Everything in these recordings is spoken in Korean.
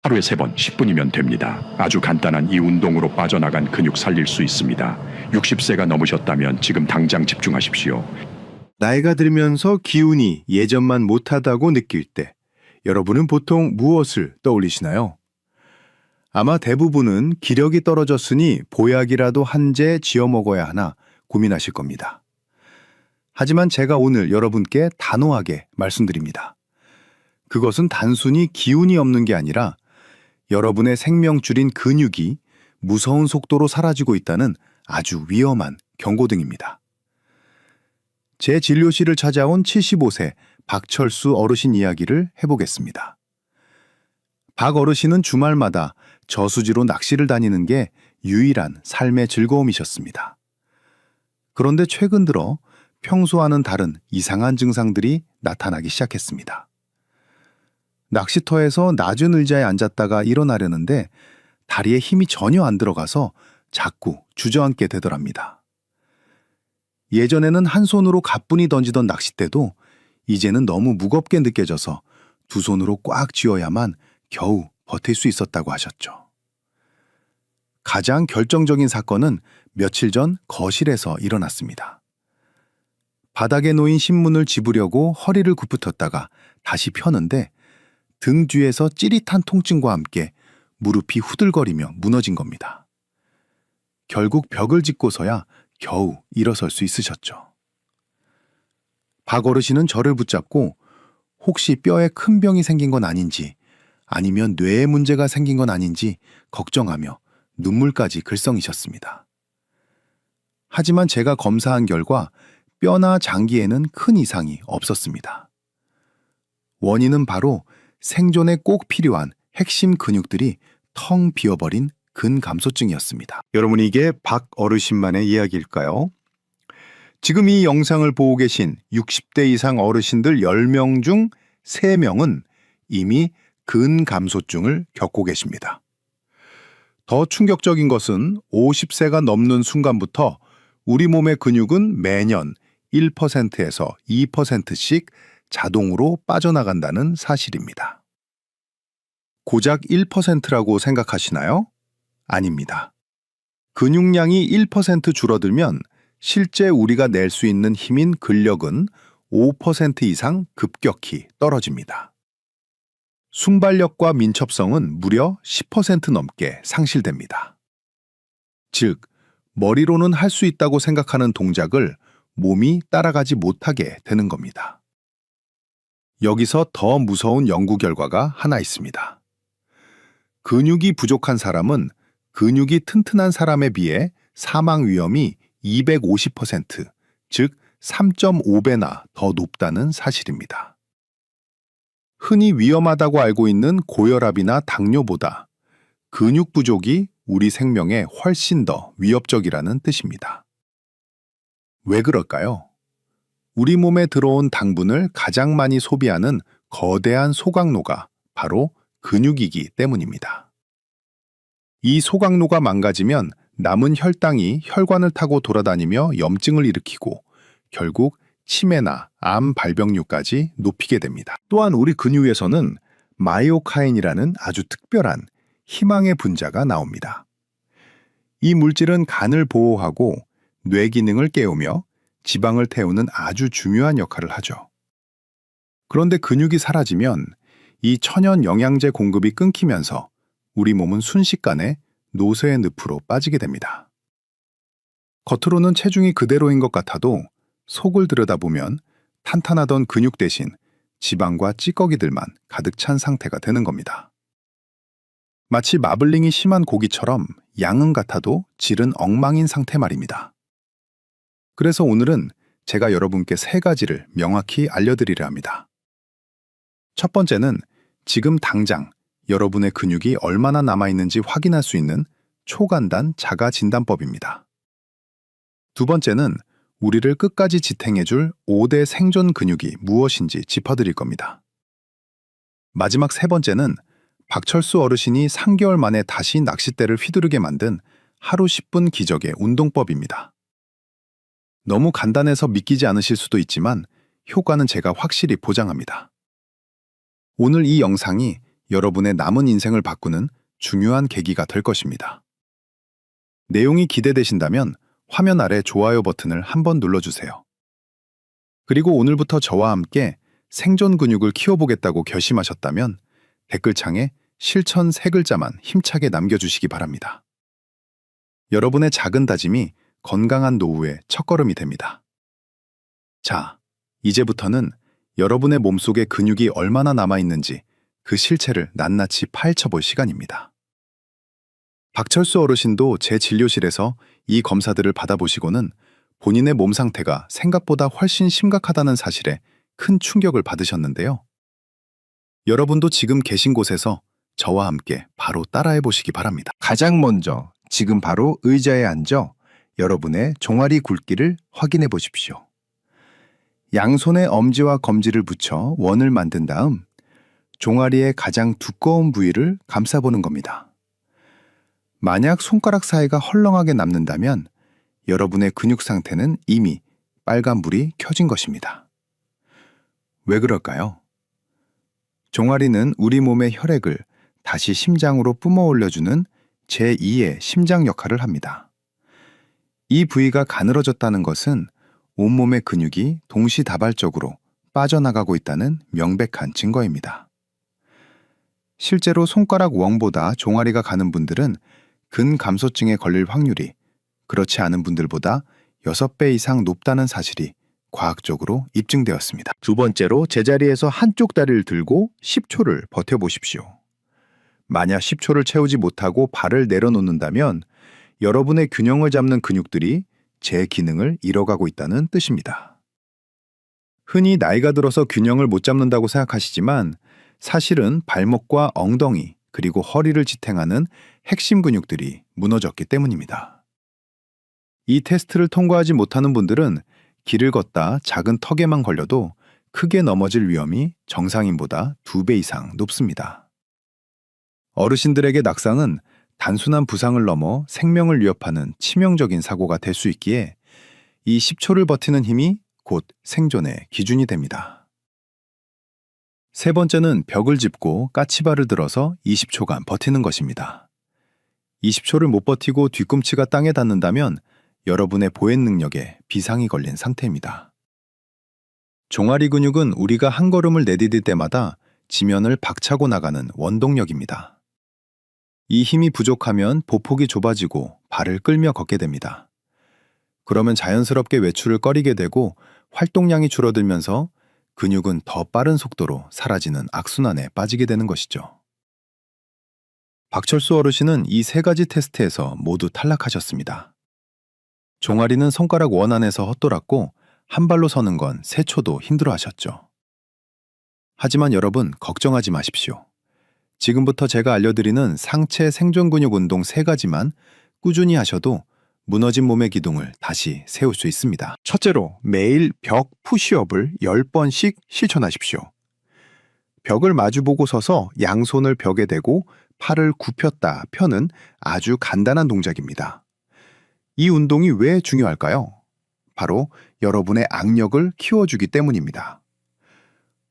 하루에 3번 10분이면 됩니다. 아주 간단한 이 운동으로 빠져나간 근육 살릴 수 있습니다. 60세가 넘으셨다면 지금 당장 집중하십시오. 나이가 들면서 기운이 예전만 못하다고 느낄 때 여러분은 보통 무엇을 떠올리시나요? 아마 대부분은 기력이 떨어졌으니 보약이라도 한 제 지어 먹어야 하나 고민하실 겁니다. 하지만 제가 오늘 여러분께 단호하게 말씀드립니다. 그것은 단순히 기운이 없는 게 아니라 여러분의 생명줄인 근육이 무서운 속도로 사라지고 있다는 아주 위험한 경고등입니다. 제 진료실을 찾아온 75세 박철수 어르신 이야기를 해보겠습니다. 박 어르신은 주말마다 저수지로 낚시를 다니는 게 유일한 삶의 즐거움이셨습니다. 그런데 최근 들어 평소와는 다른 이상한 증상들이 나타나기 시작했습니다. 낚시터에서 낮은 의자에 앉았다가 일어나려는데 다리에 힘이 전혀 안 들어가서 자꾸 주저앉게 되더랍니다. 예전에는 한 손으로 가뿐히 던지던 낚싯대도 이제는 너무 무겁게 느껴져서 두 손으로 꽉 쥐어야만 겨우 버틸 수 있었다고 하셨죠. 가장 결정적인 사건은 며칠 전 거실에서 일어났습니다. 바닥에 놓인 신문을 집으려고 허리를 굽붙였다가 다시 펴는데 등 뒤에서 찌릿한 통증과 함께 무릎이 후들거리며 무너진 겁니다. 결국 벽을 짚고서야 겨우 일어설 수 있으셨죠. 박 어르신은 저를 붙잡고 혹시 뼈에 큰 병이 생긴 건 아닌지 아니면 뇌에 문제가 생긴 건 아닌지 걱정하며 눈물까지 글썽이셨습니다. 하지만 제가 검사한 결과 뼈나 장기에는 큰 이상이 없었습니다. 원인은 바로 생존에 꼭 필요한 핵심 근육들이 텅 비어버린 근감소증이었습니다. 여러분, 이게 박 어르신만의 이야기일까요? 지금 이 영상을 보고 계신 60대 이상 어르신들 10명 중 3명은 이미 근감소증을 겪고 계십니다. 더 충격적인 것은 50세가 넘는 순간부터 우리 몸의 근육은 매년 1%에서 2%씩 자동으로 빠져나간다는 사실입니다. 고작 1%라고 생각하시나요? 아닙니다. 근육량이 1% 줄어들면 실제 우리가 낼 수 있는 힘인 근력은 5% 이상 급격히 떨어집니다. 순발력과 민첩성은 무려 10% 넘게 상실됩니다. 즉, 머리로는 할 수 있다고 생각하는 동작을 몸이 따라가지 못하게 되는 겁니다. 여기서 더 무서운 연구 결과가 하나 있습니다. 근육이 부족한 사람은 근육이 튼튼한 사람에 비해 사망 위험이 250%, 즉 3.5배나 더 높다는 사실입니다. 흔히 위험하다고 알고 있는 고혈압이나 당뇨보다 근육 부족이 우리 생명에 훨씬 더 위협적이라는 뜻입니다. 왜 그럴까요? 우리 몸에 들어온 당분을 가장 많이 소비하는 거대한 소각로가 바로 근육이기 때문입니다. 이 소각로가 망가지면 남은 혈당이 혈관을 타고 돌아다니며 염증을 일으키고 결국 치매나 암 발병률까지 높이게 됩니다. 또한 우리 근육에서는 마이오카인이라는 아주 특별한 희망의 분자가 나옵니다. 이 물질은 간을 보호하고 뇌 기능을 깨우며 지방을 태우는 아주 중요한 역할을 하죠. 그런데 근육이 사라지면 이 천연 영양제 공급이 끊기면서 우리 몸은 순식간에 노쇠의 늪으로 빠지게 됩니다. 겉으로는 체중이 그대로인 것 같아도 속을 들여다보면 탄탄하던 근육 대신 지방과 찌꺼기들만 가득 찬 상태가 되는 겁니다. 마치 마블링이 심한 고기처럼 양은 같아도 질은 엉망인 상태 말입니다. 그래서 오늘은 제가 여러분께 3가지를 명확히 알려드리려 합니다. 첫 번째는 지금 당장 여러분의 근육이 얼마나 남아있는지 확인할 수 있는 초간단 자가진단법입니다. 두 번째는 우리를 끝까지 지탱해줄 5대 생존 근육이 무엇인지 짚어드릴 겁니다. 마지막 3번째는 박철수 어르신이 3개월 만에 다시 낚싯대를 휘두르게 만든 하루 10분 기적의 운동법입니다. 너무 간단해서 믿기지 않으실 수도 있지만 효과는 제가 확실히 보장합니다. 오늘 이 영상이 여러분의 남은 인생을 바꾸는 중요한 계기가 될 것입니다. 내용이 기대되신다면 화면 아래 좋아요 버튼을 한번 눌러주세요. 그리고 오늘부터 저와 함께 생존 근육을 키워보겠다고 결심하셨다면 댓글창에 실천 3글자만 힘차게 남겨주시기 바랍니다. 여러분의 작은 다짐이 건강한 노후의 첫걸음이 됩니다. 자, 이제부터는 여러분의 몸속에 근육이 얼마나 남아있는지 그 실체를 낱낱이 파헤쳐볼 시간입니다. 박철수 어르신도 제 진료실에서 이 검사들을 받아보시고는 본인의 몸 상태가 생각보다 훨씬 심각하다는 사실에 큰 충격을 받으셨는데요. 여러분도 지금 계신 곳에서 저와 함께 바로 따라해 보시기 바랍니다. 가장 먼저 지금 바로 의자에 앉아 여러분의 종아리 굵기를 확인해 보십시오. 양손에 엄지와 검지를 붙여 원을 만든 다음 종아리의 가장 두꺼운 부위를 감싸보는 겁니다. 만약 손가락 사이가 헐렁하게 남는다면 여러분의 근육 상태는 이미 빨간불이 켜진 것입니다. 왜 그럴까요? 종아리는 우리 몸의 혈액을 다시 심장으로 뿜어 올려주는 제2의 심장 역할을 합니다. 이 부위가 가늘어졌다는 것은 온몸의 근육이 동시다발적으로 빠져나가고 있다는 명백한 증거입니다. 실제로 손가락 웡보다 종아리가 가는 분들은 근감소증에 걸릴 확률이 그렇지 않은 분들보다 6배 이상 높다는 사실이 과학적으로 입증되었습니다. 두 번째로 제자리에서 한쪽 다리를 들고 10초를 버텨보십시오. 만약 10초를 채우지 못하고 발을 내려놓는다면 여러분의 균형을 잡는 근육들이 제 기능을 잃어가고 있다는 뜻입니다. 흔히 나이가 들어서 균형을 못 잡는다고 생각하시지만 사실은 발목과 엉덩이 그리고 허리를 지탱하는 핵심 근육들이 무너졌기 때문입니다. 이 테스트를 통과하지 못하는 분들은 길을 걷다 작은 턱에만 걸려도 크게 넘어질 위험이 정상인보다 2배 이상 높습니다. 어르신들에게 낙상은 단순한 부상을 넘어 생명을 위협하는 치명적인 사고가 될 수 있기에 이 10초를 버티는 힘이 곧 생존의 기준이 됩니다. 세 번째는 벽을 짚고 까치발을 들어서 20초간 버티는 것입니다. 20초를 못 버티고 뒤꿈치가 땅에 닿는다면 여러분의 보행 능력에 비상이 걸린 상태입니다. 종아리 근육은 우리가 한 걸음을 내디딜 때마다 지면을 박차고 나가는 원동력입니다. 이 힘이 부족하면 보폭이 좁아지고 발을 끌며 걷게 됩니다. 그러면 자연스럽게 외출을 꺼리게 되고 활동량이 줄어들면서 근육은 더 빠른 속도로 사라지는 악순환에 빠지게 되는 것이죠. 박철수 어르신은 이 3가지 테스트에서 모두 탈락하셨습니다. 종아리는 손가락 원 안에서 헛돌았고 한 발로 서는 건 3초도 힘들어하셨죠. 하지만 여러분 걱정하지 마십시오. 지금부터 제가 알려드리는 상체 생존 근육 운동 3가지만 꾸준히 하셔도 무너진 몸의 기둥을 다시 세울 수 있습니다. 첫째로 매일 벽 푸시업을 10번씩 실천하십시오. 벽을 마주보고 서서 양손을 벽에 대고 팔을 굽혔다 펴는 아주 간단한 동작입니다. 이 운동이 왜 중요할까요? 바로 여러분의 악력을 키워주기 때문입니다.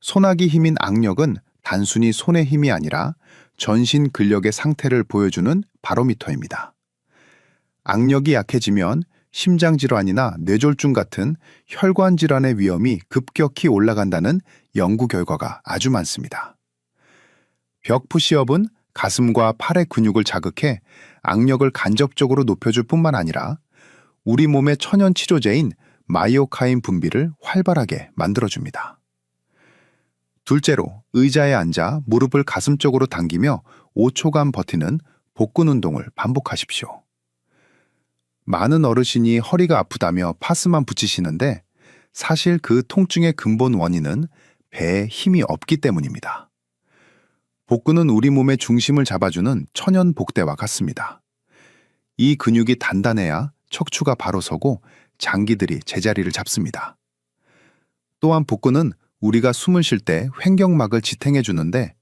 손아귀 힘인 악력은 단순히 손의 힘이 아니라 전신 근력의 상태를 보여주는 바로미터입니다. 악력이 약해지면 심장질환이나 뇌졸중 같은 혈관 질환의 위험이 급격히 올라간다는 연구 결과가 아주 많습니다. 벽 푸시업은 가슴과 팔의 근육을 자극해 악력을 간접적으로 높여줄 뿐만 아니라 우리 몸의 천연 치료제인 마이오카인 분비를 활발하게 만들어줍니다. 둘째로 의자에 앉아 무릎을 가슴 쪽으로 당기며 5초간 버티는 복근 운동을 반복하십시오. 많은 어르신이 허리가 아프다며 파스만 붙이시는데 사실 그 통증의 근본 원인은 배에 힘이 없기 때문입니다. 복근은 우리 몸의 중심을 잡아주는 천연 복대와 같습니다. 이 근육이 단단해야 척추가 바로 서고 장기들이 제자리를 잡습니다. 또한 복근은 우리가 숨을 쉴 때 횡격막을 지탱해 주는데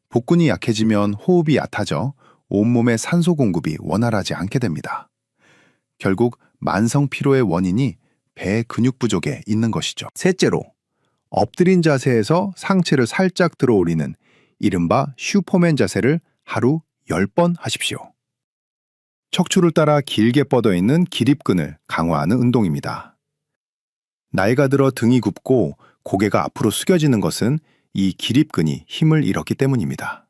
복근이 약해지면 호흡이 얕아져 온몸의 산소 공급이 원활하지 않게 됩니다. 결국 만성 피로의 원인이 배 근육 부족에 있는 것이죠. 셋째로 엎드린 자세에서 상체를 살짝 들어 올리는 이른바 슈퍼맨 자세를 하루 10번 하십시오. 척추를 따라 길게 뻗어 있는 기립근을 강화하는 운동입니다. 나이가 들어 등이 굽고 고개가 앞으로 숙여지는 것은 이 기립근이 힘을 잃었기 때문입니다.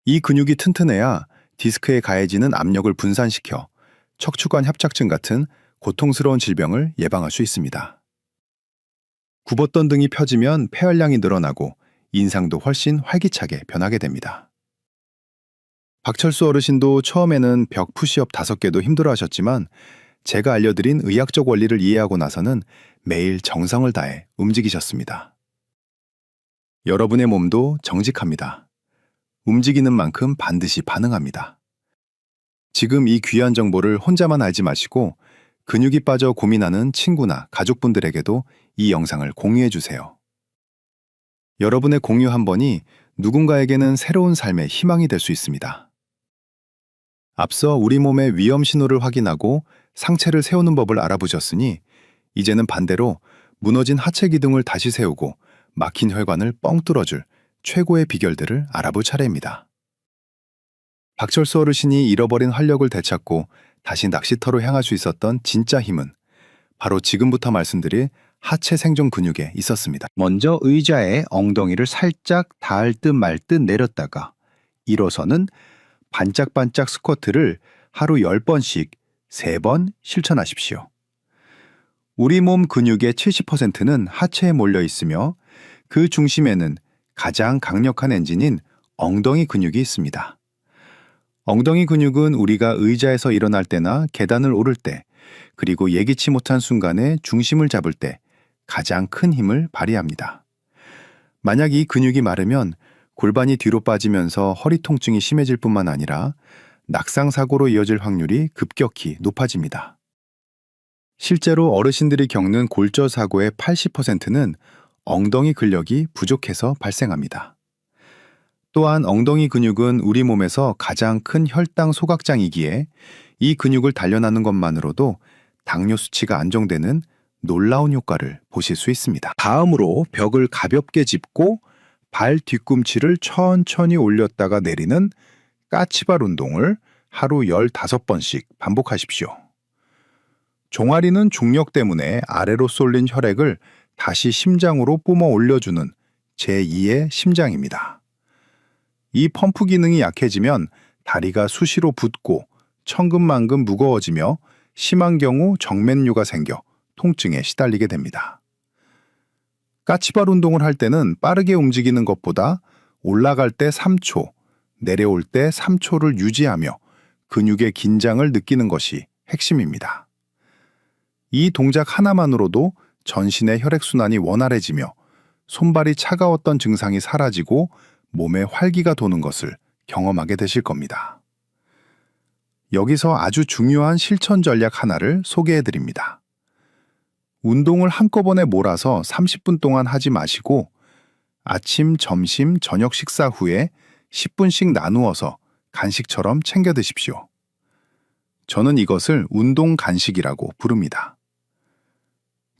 이 근육이 튼튼해야 디스크에 가해지는 압력을 분산시켜 척추관 협착증 같은 고통스러운 질병을 예방할 수 있습니다. 굽었던 등이 펴지면 폐활량이 늘어나고 인상도 훨씬 활기차게 변하게 됩니다. 박철수 어르신도 처음에는 벽 푸시업 5개도 힘들어하셨지만 제가 알려드린 의학적 원리를 이해하고 나서는 매일 정성을 다해 움직이셨습니다. 여러분의 몸도 정직합니다. 움직이는 만큼 반드시 반응합니다. 지금 이 귀한 정보를 혼자만 알지 마시고 근육이 빠져 고민하는 친구나 가족분들에게도 이 영상을 공유해 주세요. 여러분의 공유 한 번이 누군가에게는 새로운 삶의 희망이 될 수 있습니다. 앞서 우리 몸의 위험 신호를 확인하고 상체를 세우는 법을 알아보셨으니 이제는 반대로 무너진 하체 기둥을 다시 세우고 막힌 혈관을 뻥 뚫어줄 최고의 비결들을 알아볼 차례입니다. 박철수 어르신이 잃어버린 활력을 되찾고 다시 낚시터로 향할 수 있었던 진짜 힘은 바로 지금부터 말씀드릴 하체 생존 근육에 있었습니다. 먼저 의자에 엉덩이를 살짝 닿을 듯 말 듯 내렸다가 일어서는 반짝반짝 스쿼트를 하루 10번씩 3번 실천하십시오. 우리 몸 근육의 70%는 하체에 몰려 있으며 그 중심에는 가장 강력한 엔진인 엉덩이 근육이 있습니다. 엉덩이 근육은 우리가 의자에서 일어날 때나 계단을 오를 때, 그리고 예기치 못한 순간에 중심을 잡을 때 가장 큰 힘을 발휘합니다. 만약 이 근육이 마르면 골반이 뒤로 빠지면서 허리 통증이 심해질 뿐만 아니라 낙상사고로 이어질 확률이 급격히 높아집니다. 실제로 어르신들이 겪는 골절 사고의 80%는 엉덩이 근력이 부족해서 발생합니다. 또한 엉덩이 근육은 우리 몸에서 가장 큰 혈당 소각장이기에 이 근육을 단련하는 것만으로도 당뇨 수치가 안정되는 놀라운 효과를 보실 수 있습니다. 다음으로 벽을 가볍게 짚고 발 뒤꿈치를 천천히 올렸다가 내리는 까치발 운동을 하루 15번씩 반복하십시오. 종아리는 중력 때문에 아래로 쏠린 혈액을 다시 심장으로 뿜어 올려주는 제2의 심장입니다. 이 펌프 기능이 약해지면 다리가 수시로 붓고 천근만근 무거워지며 심한 경우 정맥류가 생겨 통증에 시달리게 됩니다. 까치발 운동을 할 때는 빠르게 움직이는 것보다 올라갈 때 3초, 내려올 때 3초를 유지하며 근육의 긴장을 느끼는 것이 핵심입니다. 이 동작 하나만으로도 전신의 혈액순환이 원활해지며 손발이 차가웠던 증상이 사라지고 몸에 활기가 도는 것을 경험하게 되실 겁니다. 여기서 아주 중요한 실천 전략 하나를 소개해 드립니다. 운동을 한꺼번에 몰아서 30분 동안 하지 마시고 아침, 점심, 저녁 식사 후에 10분씩 나누어서 간식처럼 챙겨 드십시오. 저는 이것을 운동 간식이라고 부릅니다.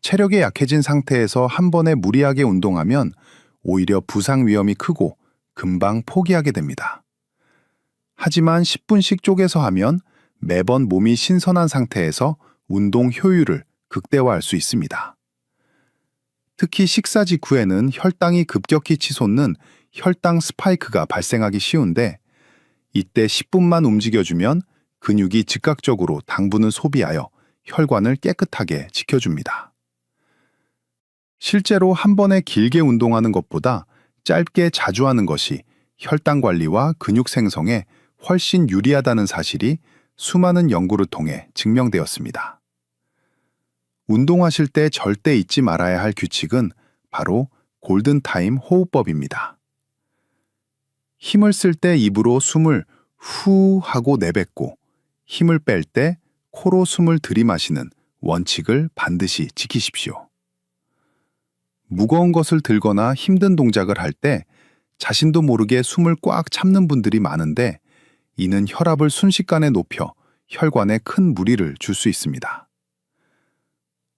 체력이 약해진 상태에서 한 번에 무리하게 운동하면 오히려 부상 위험이 크고 금방 포기하게 됩니다. 하지만 10분씩 쪼개서 하면 매번 몸이 신선한 상태에서 운동 효율을 극대화할 수 있습니다. 특히 식사 직후에는 혈당이 급격히 치솟는 혈당 스파이크가 발생하기 쉬운데 이때 10분만 움직여주면 근육이 즉각적으로 당분을 소비하여 혈관을 깨끗하게 지켜줍니다. 실제로 한 번에 길게 운동하는 것보다 짧게 자주 하는 것이 혈당 관리와 근육 생성에 훨씬 유리하다는 사실이 수많은 연구를 통해 증명되었습니다. 운동하실 때 절대 잊지 말아야 할 규칙은 바로 골든타임 호흡법입니다. 힘을 쓸 때 입으로 숨을 후 하고 내뱉고 힘을 뺄 때 코로 숨을 들이마시는 원칙을 반드시 지키십시오. 무거운 것을 들거나 힘든 동작을 할 때 자신도 모르게 숨을 꽉 참는 분들이 많은데 이는 혈압을 순식간에 높여 혈관에 큰 무리를 줄 수 있습니다.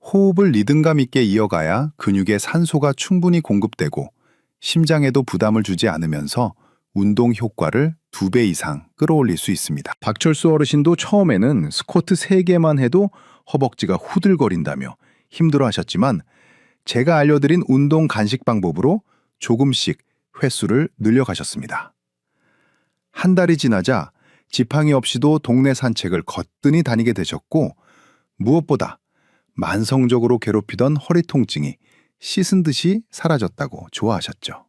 호흡을 리듬감 있게 이어가야 근육에 산소가 충분히 공급되고 심장에도 부담을 주지 않으면서 운동 효과를 2배 이상 끌어올릴 수 있습니다. 박철수 어르신도 처음에는 스쿼트 3개만 해도 허벅지가 후들거린다며 힘들어하셨지만 제가 알려드린 운동 간식 방법으로 조금씩 횟수를 늘려가셨습니다. 한 달이 지나자 지팡이 없이도 동네 산책을 거뜬히 다니게 되셨고 무엇보다 만성적으로 괴롭히던 허리 통증이 씻은 듯이 사라졌다고 좋아하셨죠.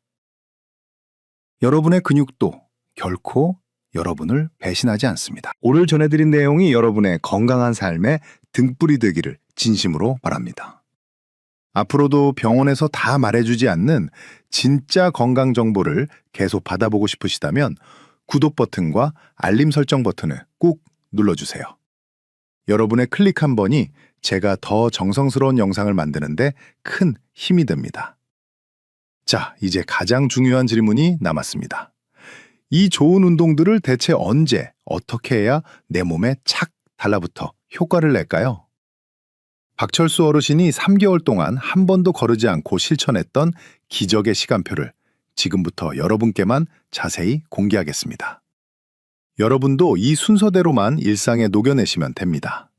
여러분의 근육도 결코 여러분을 배신하지 않습니다. 오늘 전해드린 내용이 여러분의 건강한 삶의 등불이 되기를 진심으로 바랍니다. 앞으로도 병원에서 다 말해주지 않는 진짜 건강 정보를 계속 받아보고 싶으시다면 구독 버튼과 알림 설정 버튼을 꾹 눌러주세요. 여러분의 클릭 한 번이 제가 더 정성스러운 영상을 만드는데 큰 힘이 됩니다. 자, 이제 가장 중요한 질문이 남았습니다. 이 좋은 운동들을 대체 언제, 어떻게 해야 내 몸에 착 달라붙어 효과를 낼까요? 박철수 어르신이 3개월 동안 한 번도 거르지 않고 실천했던 기적의 시간표를 지금부터 여러분께만 자세히 공개하겠습니다. 여러분도 이 순서대로만 일상에 녹여내시면 됩니다.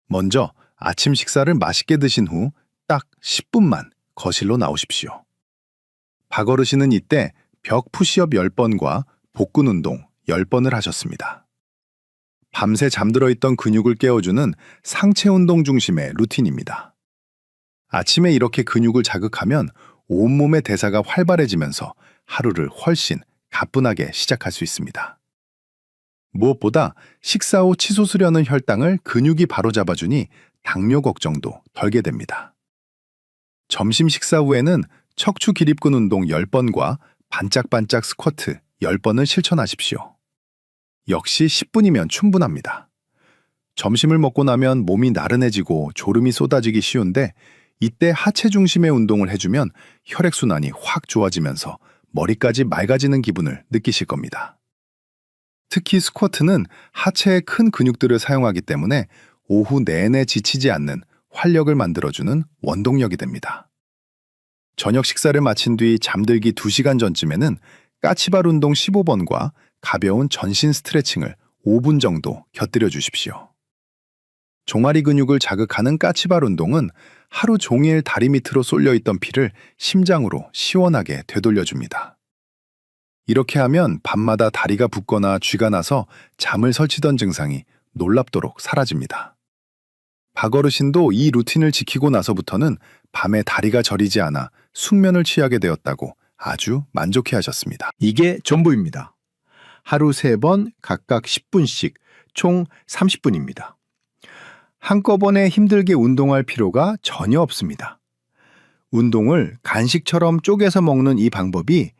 먼저 아침 식사를 맛있게 드신 후 딱 10분만 거실로 나오십시오. 박 어르신은 이때 벽 푸시업 10번과 복근 운동 10번을 하셨습니다. 밤새 잠들어 있던 근육을 깨워주는 상체 운동 중심의 루틴입니다. 아침에 이렇게 근육을 자극하면 온몸의 대사가 활발해지면서 하루를 훨씬 가뿐하게 시작할 수 있습니다. 무엇보다 식사 후 치솟으려는 혈당을 근육이 바로잡아주니 당뇨 걱정도 덜게 됩니다. 점심 식사 후에는 척추 기립근 운동 10번과 반짝반짝 스쿼트 10번을 실천하십시오. 역시 10분이면 충분합니다. 점심을 먹고 나면 몸이 나른해지고 졸음이 쏟아지기 쉬운데 이때 하체 중심의 운동을 해주면 혈액순환이 확 좋아지면서 머리까지 맑아지는 기분을 느끼실 겁니다. 특히 스쿼트는 하체의 큰 근육들을 사용하기 때문에 오후 내내 지치지 않는 활력을 만들어주는 원동력이 됩니다. 저녁 식사를 마친 뒤 잠들기 2시간 전쯤에는 까치발 운동 15번과 가벼운 전신 스트레칭을 5분 정도 곁들여 주십시오. 종아리 근육을 자극하는 까치발 운동은 하루 종일 다리 밑으로 쏠려있던 피를 심장으로 시원하게 되돌려줍니다. 이렇게 하면 밤마다 다리가 붓거나 쥐가 나서 잠을 설치던 증상이 놀랍도록 사라집니다. 박 어르신도 이 루틴을 지키고 나서부터는 밤에 다리가 저리지 않아 숙면을 취하게 되었다고 아주 만족해하셨습니다. 이게 전부입니다. 하루 3번 각각 10분씩 총 30분입니다. 한꺼번에 힘들게 운동할 필요가 전혀 없습니다. 운동을 간식처럼 쪼개서 먹는 이 방법이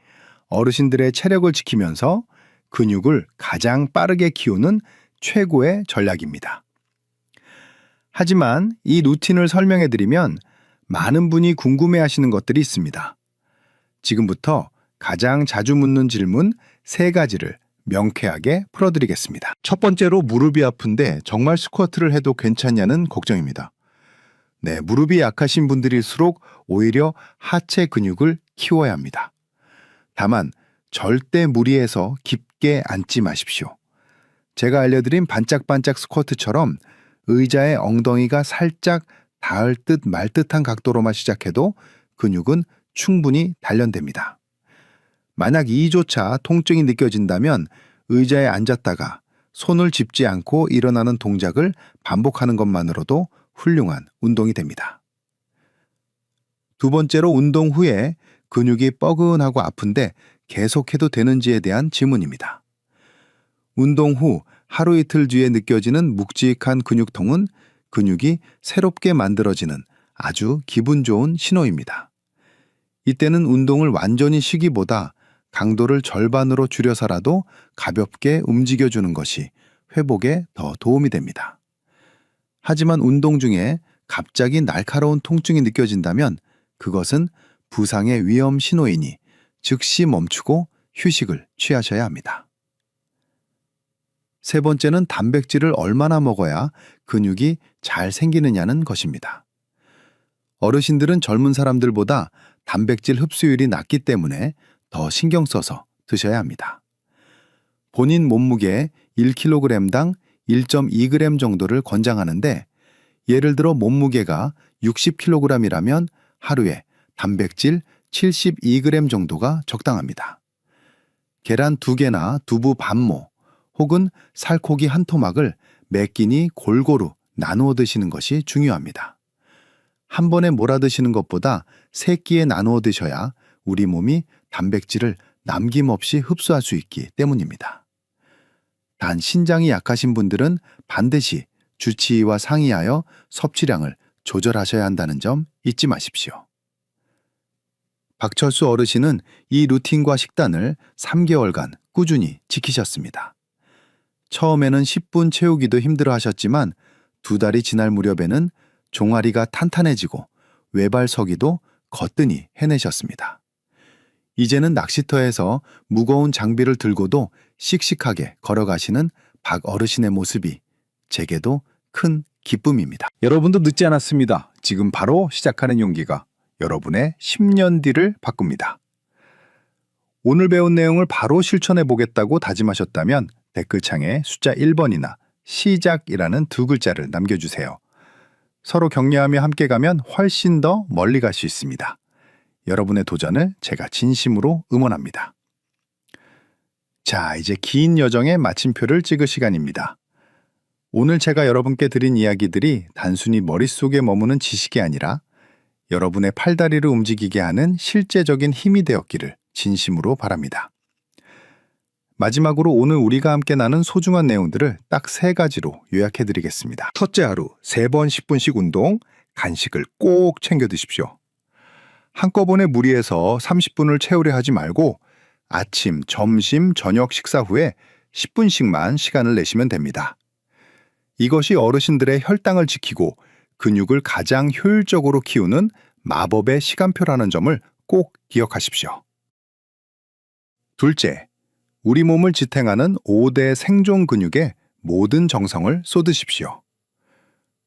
어르신들의 체력을 지키면서 근육을 가장 빠르게 키우는 최고의 전략입니다. 하지만 이 루틴을 설명해드리면 많은 분이 궁금해하시는 것들이 있습니다. 지금부터 가장 자주 묻는 질문 3가지를 명쾌하게 풀어드리겠습니다. 첫 번째로 무릎이 아픈데 정말 스쿼트를 해도 괜찮냐는 걱정입니다. 네, 무릎이 약하신 분들일수록 오히려 하체 근육을 키워야 합니다. 다만 절대 무리해서 깊게 앉지 마십시오. 제가 알려드린 반짝반짝 스쿼트처럼 의자에 엉덩이가 살짝 닿을 듯 말 듯한 각도로만 시작해도 근육은 충분히 단련됩니다. 만약 이조차 통증이 느껴진다면 의자에 앉았다가 손을 짚지 않고 일어나는 동작을 반복하는 것만으로도 훌륭한 운동이 됩니다. 두 번째로 운동 후에 근육이 뻐근하고 아픈데 계속해도 되는지에 대한 질문입니다. 운동 후 하루 이틀 뒤에 느껴지는 묵직한 근육통은 근육이 새롭게 만들어지는 아주 기분 좋은 신호입니다. 이때는 운동을 완전히 쉬기보다 강도를 절반으로 줄여서라도 가볍게 움직여주는 것이 회복에 더 도움이 됩니다. 하지만 운동 중에 갑자기 날카로운 통증이 느껴진다면 그것은 부상의 위험 신호이니 즉시 멈추고 휴식을 취하셔야 합니다. 세 번째는 단백질을 얼마나 먹어야 근육이 잘 생기느냐는 것입니다. 어르신들은 젊은 사람들보다 단백질 흡수율이 낮기 때문에 더 신경 써서 드셔야 합니다. 본인 몸무게 1kg당 1.2g 정도를 권장하는데 예를 들어 몸무게가 60kg이라면 하루에 단백질 72g 정도가 적당합니다. 계란 2개나 두부 반모 혹은 살코기 한 토막을 매 끼니 골고루 나누어 드시는 것이 중요합니다. 한 번에 몰아 드시는 것보다 3끼에 나누어 드셔야 우리 몸이 단백질을 남김없이 흡수할 수 있기 때문입니다. 단 신장이 약하신 분들은 반드시 주치의와 상의하여 섭취량을 조절하셔야 한다는 점 잊지 마십시오. 박철수 어르신은 이 루틴과 식단을 3개월간 꾸준히 지키셨습니다. 처음에는 10분 채우기도 힘들어 하셨지만 2달이 지날 무렵에는 종아리가 탄탄해지고 외발서기도 거뜬히 해내셨습니다. 이제는 낚시터에서 무거운 장비를 들고도 씩씩하게 걸어가시는 박 어르신의 모습이 제게도 큰 기쁨입니다. 여러분도 늦지 않았습니다. 지금 바로 시작하는 용기가 여러분의 10년 뒤를 바꿉니다. 오늘 배운 내용을 바로 실천해 보겠다고 다짐하셨다면 댓글창에 숫자 1번이나 시작이라는 2글자를 남겨주세요. 서로 격려하며 함께 가면 훨씬 더 멀리 갈 수 있습니다. 여러분의 도전을 제가 진심으로 응원합니다. 자, 이제 긴 여정의 마침표를 찍을 시간입니다. 오늘 제가 여러분께 드린 이야기들이 단순히 머릿속에 머무는 지식이 아니라 여러분의 팔다리를 움직이게 하는 실제적인 힘이 되었기를 진심으로 바랍니다. 마지막으로 오늘 우리가 함께 나눈 소중한 내용들을 딱 3가지로 요약해드리겠습니다. 첫째, 하루 3번 10분씩 운동, 간식을 꼭 챙겨 드십시오. 한꺼번에 무리해서 30분을 채우려 하지 말고 아침, 점심, 저녁 식사 후에 10분씩만 시간을 내시면 됩니다. 이것이 어르신들의 혈당을 지키고 근육을 가장 효율적으로 키우는 마법의 시간표라는 점을 꼭 기억하십시오. 둘째, 우리 몸을 지탱하는 5대 생존 근육에 모든 정성을 쏟으십시오.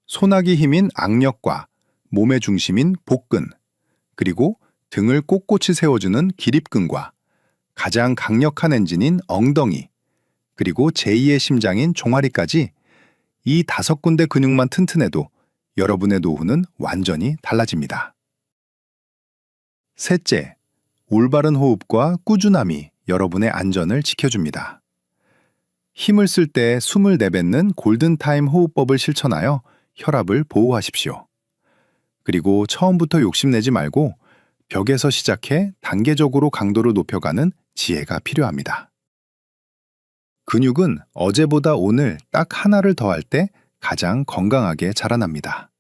소나기 힘인 악력과 몸의 중심인 복근, 그리고 등을 꼿꼿이 세워주는 기립근과 가장 강력한 엔진인 엉덩이, 그리고 제2의 심장인 종아리까지 이 5군데 근육만 튼튼해도 여러분의 노후는 완전히 달라집니다. 셋째, 올바른 호흡과 꾸준함이 여러분의 안전을 지켜줍니다. 힘을 쓸 때 숨을 내뱉는 골든타임 호흡법을 실천하여 혈압을 보호하십시오. 그리고 처음부터 욕심내지 말고 벽에서 시작해 단계적으로 강도를 높여가는 지혜가 필요합니다. 근육은 어제보다 오늘 딱 하나를 더할 때 가장 건강하게 자라납니다.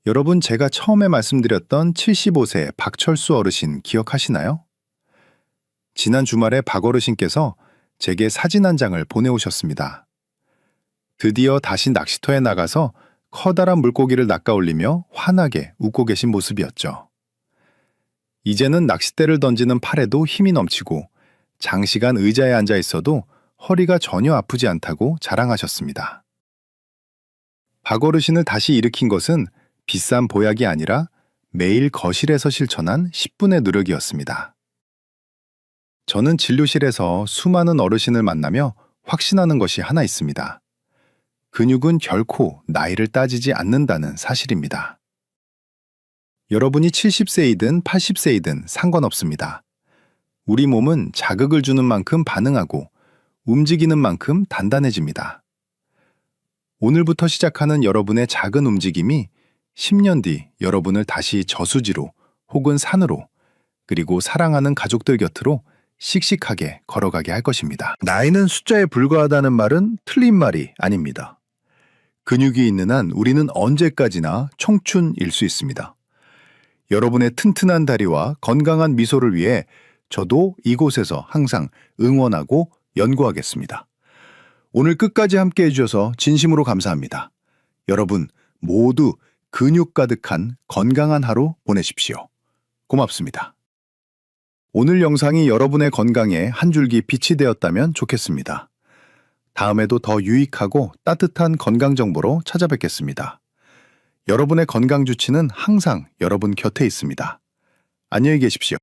여러분, 제가 처음에 말씀드렸던 75세 박철수 어르신 기억하시나요? 지난 주말에 박 어르신께서 제게 사진 한 장을 보내오셨습니다. 드디어 다시 낚시터에 나가서 커다란 물고기를 낚아올리며 환하게 웃고 계신 모습이었죠. 이제는 낚싯대를 던지는 팔에도 힘이 넘치고 장시간 의자에 앉아 있어도 허리가 전혀 아프지 않다고 자랑하셨습니다. 박 어르신을 다시 일으킨 것은 비싼 보약이 아니라 매일 거실에서 실천한 10분의 노력이었습니다. 저는 진료실에서 수많은 어르신을 만나며 확신하는 것이 하나 있습니다. 근육은 결코 나이를 따지지 않는다는 사실입니다. 여러분이 70세이든 80세이든 상관없습니다. 우리 몸은 자극을 주는 만큼 반응하고 움직이는 만큼 단단해집니다. 오늘부터 시작하는 여러분의 작은 움직임이 10년 뒤 여러분을 다시 저수지로 혹은 산으로 그리고 사랑하는 가족들 곁으로 씩씩하게 걸어가게 할 것입니다. 나이는 숫자에 불과하다는 말은 틀린 말이 아닙니다. 근육이 있는 한 우리는 언제까지나 청춘일 수 있습니다. 여러분의 튼튼한 다리와 건강한 미소를 위해 저도 이곳에서 항상 응원하고 연구하겠습니다. 오늘 끝까지 함께 해주셔서 진심으로 감사합니다. 여러분 모두 근육 가득한 건강한 하루 보내십시오. 고맙습니다. 오늘 영상이 여러분의 건강에 한 줄기 빛이 되었다면 좋겠습니다. 다음에도 더 유익하고 따뜻한 건강 정보로 찾아뵙겠습니다. 여러분의 건강 주치는 항상 여러분 곁에 있습니다. 안녕히 계십시오.